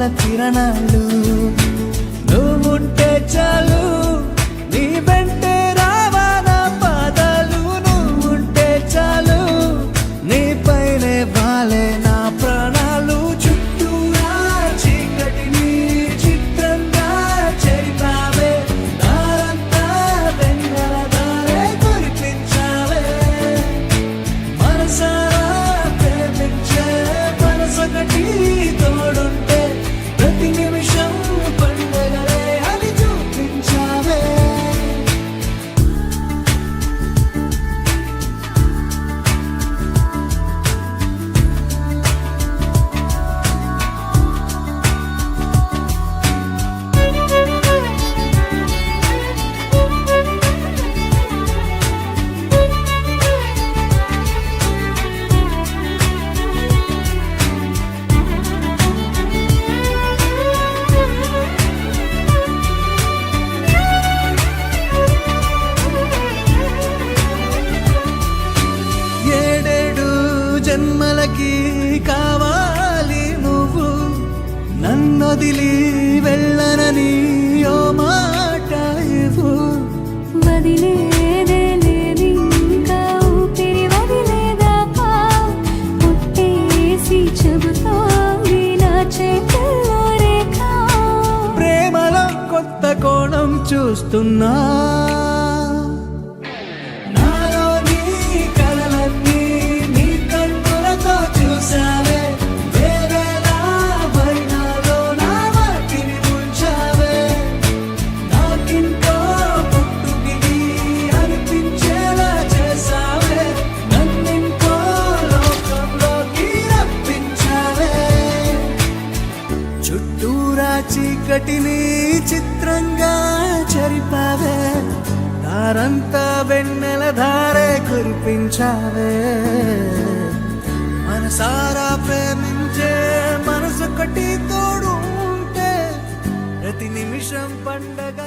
వెన్నెల కిరణాలు నువ్వుంటే చాలు నీ వెంటే రావానా పాదాలు నువ్వుంటే చాలు నీ పైనే వాలే నా ప్రాణాలు చుట్టూరా చీకటిని చిత్రంగా చెరిపావే దారంతా వెన్నెల దారే కురిపించావే మనసారా ప్రేమించే మనసొకటి తోడుంటే ప్రతి నిమిషం పండగలే అని చూపించావే ఏడేడు జన్మలకి కావాలి నువ్వు నన్నొదిలి వెళ్ళనని ఓ మాట ఇవ్వు వదిలేదే లేదింకా ఊపిరి వదిలేదాకా పుట్టేసి చెబుతోంది నా చేతుల్లో రేఖ ప్రేమలో కొత్త కోణం చూస్తున్నా నాలో నీ కలలన్నీ నీ కన్నులతో చూసావే వేరేలా వర్ణాలో నా వాటిని ముంచావే నాకింకో పుట్టుకిది అనిపించేలా చేసావే నన్నింకో లోకంలోకి రప్పించావే చుట్టూరా చీకటిని చిత్రంగా చెరిపావే దారంతా వెన్నెల ధారే కురిపించావే మనసారా ప్రేమించే మనసొకటి తోడు ఉంటే ప్రతి నిమిషం పండగ